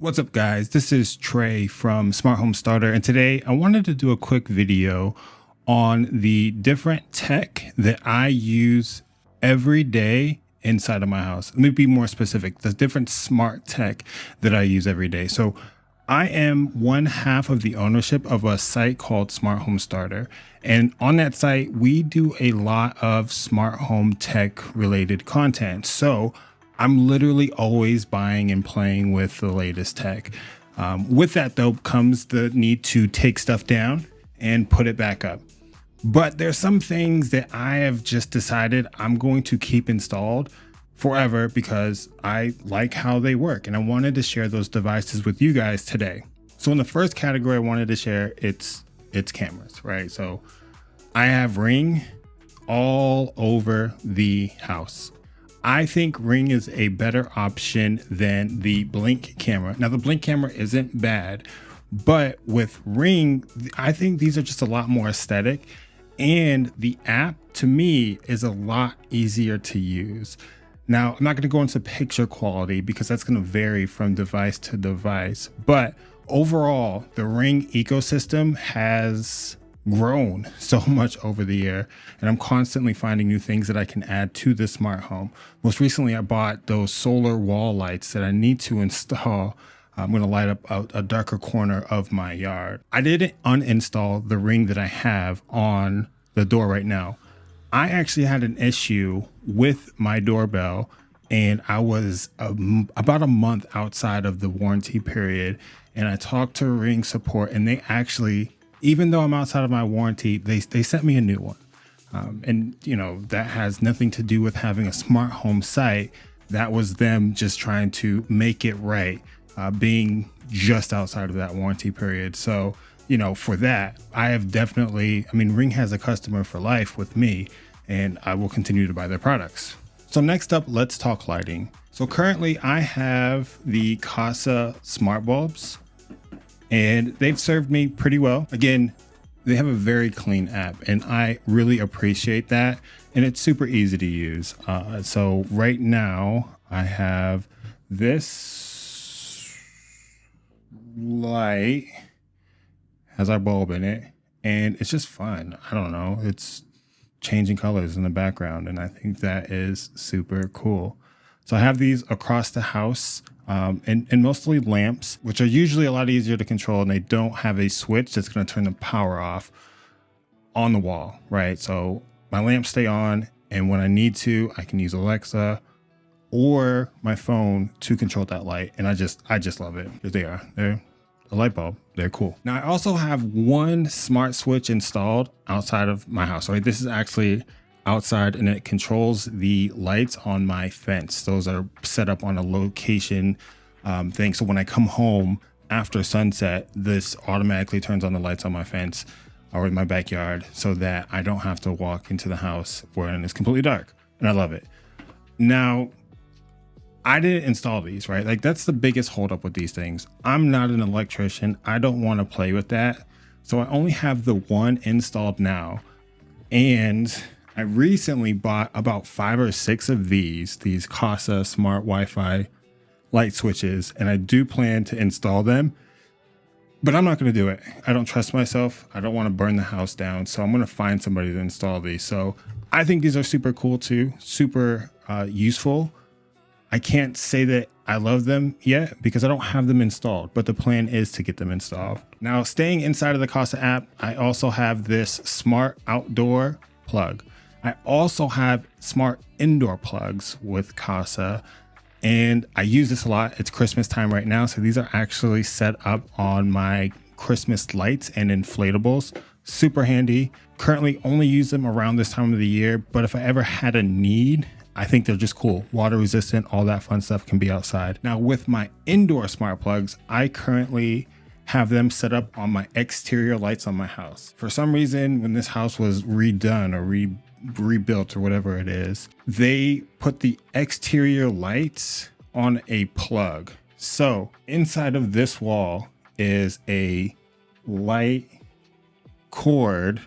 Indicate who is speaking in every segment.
Speaker 1: What's up, guys? This is Trey from Smart Home Starter, and today I wanted to do a quick video on the different tech that I use every day inside of my house. Let me be more specific, the different smart tech that I use every day. So I am one half of the ownership of a site called Smart Home Starter. And on that site, we do a lot of smart home tech related content. So I'm literally always buying and playing with the latest tech. With that, though, comes the need to take stuff down and put it back up. But there's some things that I have just decided I'm going to keep installed forever because I like how they work. And I wanted to share those devices with you guys today. So in the first category I wanted to share, it's cameras, right? So I have Ring all over the house. I think Ring is a better option than the Blink camera. Now, the Blink camera isn't bad, but with Ring, I think these are just a lot more aesthetic. And the app, to me, is a lot easier to use. Now, I'm not going to go into picture quality because that's going to vary from device to device. But overall, the Ring ecosystem has grown so much over the year, and I'm constantly finding new things that I can add to the smart home. Most recently, I bought those solar wall lights that I need to install. I'm going to light up a darker corner of my yard. I didn't uninstall the Ring that I have on the door right now. I actually had an issue with my doorbell, and I was about a month outside of the warranty period, and I talked to Ring support, and they actually, even though I'm outside of my warranty, they sent me a new one. And you know, that has nothing to do with having a smart home site. That was them just trying to make it right, being just outside of that warranty period. So, you know, for that, I have definitely, Ring has a customer for life with me, and I will continue to buy their products. So next up, let's talk lighting. So currently I have the Casa smart bulbs, and they've served me pretty well. Again, they have a very clean app, and I really appreciate that. And it's super easy to use. So right now I have this light, has our bulb in it, and it's just fun. I don't know, it's changing colors in the background, and I think that is super cool. So I have these across the house, and mostly lamps, which are usually a lot easier to control, and they don't have a switch that's going to turn the power off on the wall, right? So my lamps stay on, and when I need to, I can use Alexa or my phone to control that light, and I just love it because they're a light bulb. They're cool. Now I also have one smart switch installed outside of my house. Right, this is actually outside, and it controls the lights on my fence. Those are set up on a location thing. So when I come home after sunset, this automatically turns on the lights on my fence or in my backyard so that I don't have to walk into the house when it's completely dark. And I love it. Now, I didn't install these, right? Like, that's the biggest holdup with these things. I'm not an electrician. I don't want to play with that. So I only have the one installed now. And I recently bought about 5 or 6 of these Casa smart Wi-Fi light switches, and I do plan to install them, but I'm not going to do it. I don't trust myself. I don't want to burn the house down. So I'm going to find somebody to install these. So I think these are super cool too, super useful. I can't say that I love them yet because I don't have them installed, but the plan is to get them installed. Now, staying inside of the Casa app, I also have this smart outdoor plug. I also have smart indoor plugs with Casa, and I use this a lot. It's Christmas time right now, so these are actually set up on my Christmas lights and inflatables. Super handy. Currently only use them around this time of the year, but if I ever had a need, I think they're just cool. Water resistant, all that fun stuff can be outside. Now with my indoor smart plugs, I currently have them set up on my exterior lights on my house. For some reason, when this house was redone or rebuilt or whatever it is, they put the exterior lights on a plug. So inside of this wall is a light cord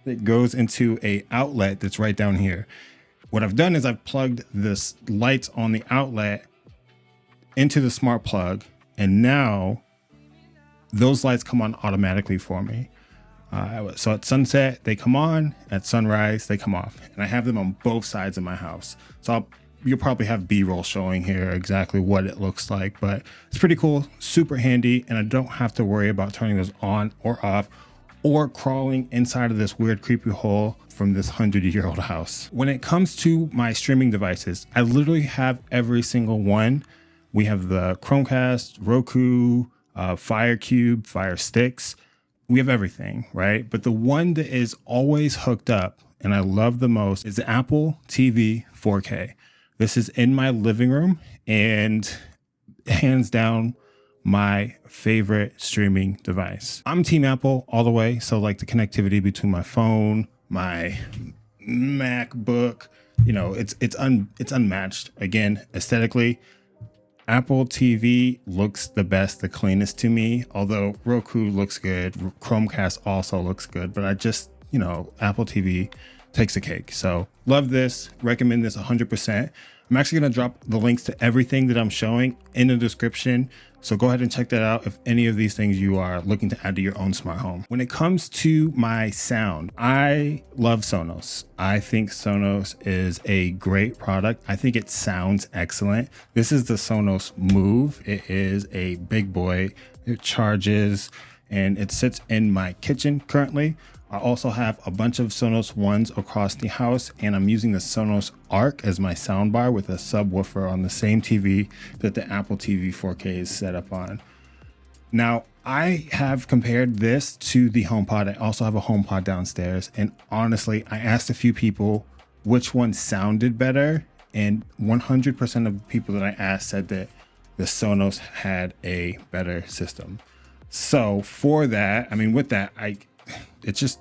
Speaker 1: that goes into a outlet that's right down here. What I've done is I've plugged this lights on the outlet into the smart plug, And now those lights come on automatically for me. So at sunset, they come on. At sunrise, they come off. And I have them on both sides of my house. So you'll probably have B-roll showing here exactly what it looks like, but it's pretty cool, super handy, and I don't have to worry about turning those on or off or crawling inside of this weird creepy hole from this 100-year-old house. When it comes to my streaming devices, I literally have every single one. We have the Chromecast, Roku, Fire Cube, Fire Sticks. We have everything, right? But the one that is always hooked up and I love the most is the Apple TV 4K. This is in my living room and hands down my favorite streaming device. I'm Team Apple all the way. So like the connectivity between my phone, my MacBook, you know, it's unmatched. Again, aesthetically, Apple TV looks the best, the cleanest to me, although Roku looks good. Chromecast also looks good, but I just, you know, Apple TV takes the cake. So love this, recommend this 100%. I'm actually going to drop the links to everything that I'm showing in the description. So go ahead and check that out if any of these things you are looking to add to your own smart home. When it comes to my sound, I love Sonos. I think Sonos is a great product. I think it sounds excellent. This is the Sonos Move. It is a big boy. It charges and it sits in my kitchen currently. I also have a bunch of Sonos Ones across the house, and I'm using the Sonos Arc as my soundbar with a subwoofer on the same TV that the Apple TV 4K is set up on. Now, I have compared this to the HomePod. I also have a HomePod downstairs, and honestly, I asked a few people which one sounded better, and 100% of the people that I asked said that the Sonos had a better system. So for that, I mean, with that, it's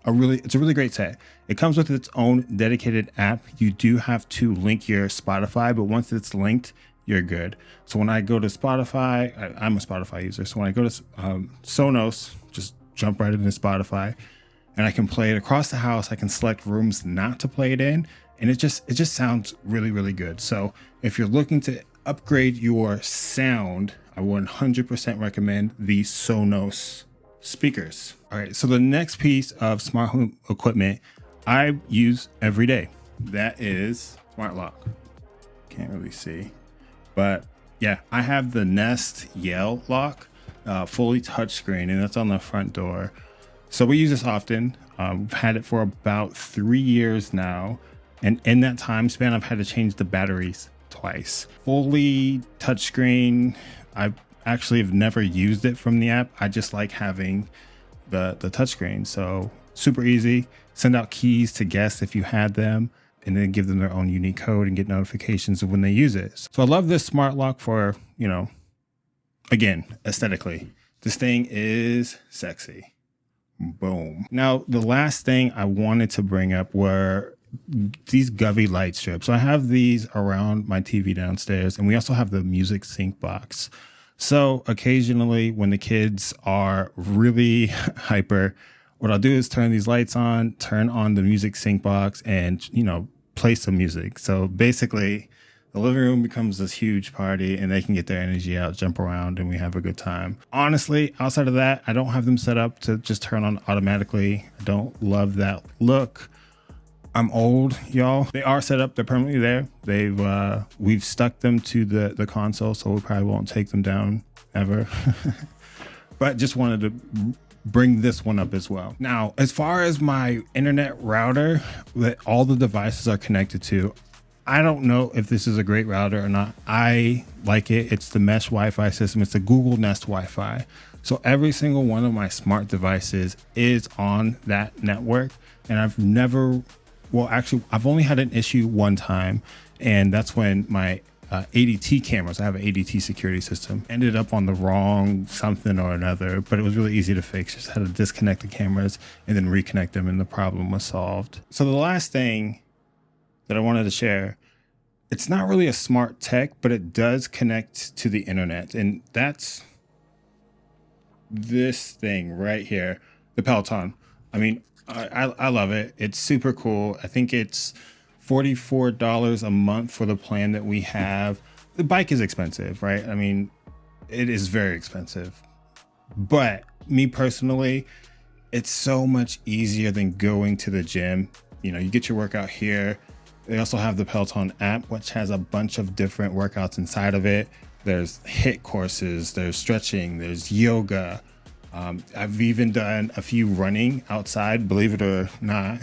Speaker 1: a really great set. It comes with its own dedicated app. You do have to link your Spotify, but once it's linked, you're good. So when I go to Spotify, I'm a Spotify user. So when I go to Sonos, just jump right into Spotify and I can play it across the house. I can select rooms not to play it in. And it just sounds really, really good. So if you're looking to upgrade your sound, I 100% recommend the Sonos speakers. All right, so the next piece of smart home equipment I use every day, that is smart lock. Can't really see, but yeah, I have the Nest Yell lock, fully touchscreen, and that's on the front door. So we use this often. We've had it for about 3 years now, and in that time span, I've had to change the batteries twice. Fully touchscreen. I actually have never used it from the app. I just like having the touchscreen. So super easy. Send out keys to guests if you had them, and then give them their own unique code and get notifications of when they use it. So I love this smart lock for, you know, again, aesthetically. This thing is sexy. Boom. Now, the last thing I wanted to bring up were these Govee light strips. So I have these around my TV downstairs, and we also have the music sync box. So occasionally when the kids are really hyper, what I'll do is turn these lights on, turn on the music sync box, and, you know, play some music. So basically the living room becomes this huge party and they can get their energy out, jump around, and we have a good time. Honestly, outside of that, I don't have them set up to just turn on automatically. I don't love that look. I'm old, y'all. They are set up. They're permanently there. We've stuck them to the console, so we probably won't take them down ever. But just wanted to bring this one up as well. Now, as far as my internet router that all the devices are connected to, I don't know if this is a great router or not. I like it. It's the mesh Wi-Fi system. It's the Google Nest Wi-Fi. So every single one of my smart devices is on that network, and I've only had an issue one time, and that's when my ADT cameras, I have an ADT security system, ended up on the wrong something or another, but it was really easy to fix. Just had to disconnect the cameras and then reconnect them, and the problem was solved. So the last thing that I wanted to share, it's not really a smart tech, but it does connect to the internet, and that's this thing right here, the Peloton. I mean, I love it. It's super cool. I think it's $44 a month for the plan that we have. The bike is expensive, right? I mean, it is very expensive. But me personally, it's so much easier than going to the gym. You know, you get your workout here. They also have the Peloton app, which has a bunch of different workouts inside of it. There's HIIT courses, there's stretching, there's yoga. I've even done a few running outside, believe it or not.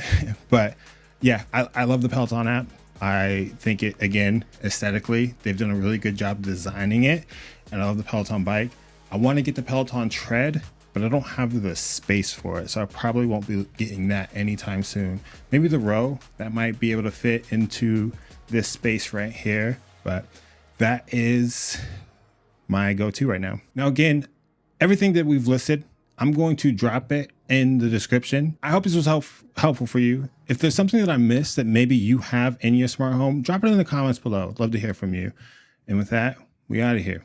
Speaker 1: But yeah, I love the Peloton app. I think it, again, aesthetically, they've done a really good job designing it. And I love the Peloton bike. I want to get the Peloton tread, but I don't have the space for it. So I probably won't be getting that anytime soon. Maybe the row that might be able to fit into this space right here, but that is my go-to right now. Now, again, everything that we've listed, I'm going to drop it in the description. I hope this was helpful for you. If there's something that I missed that maybe you have in your smart home, drop it in the comments below. I'd love to hear from you. And with that, we out of here.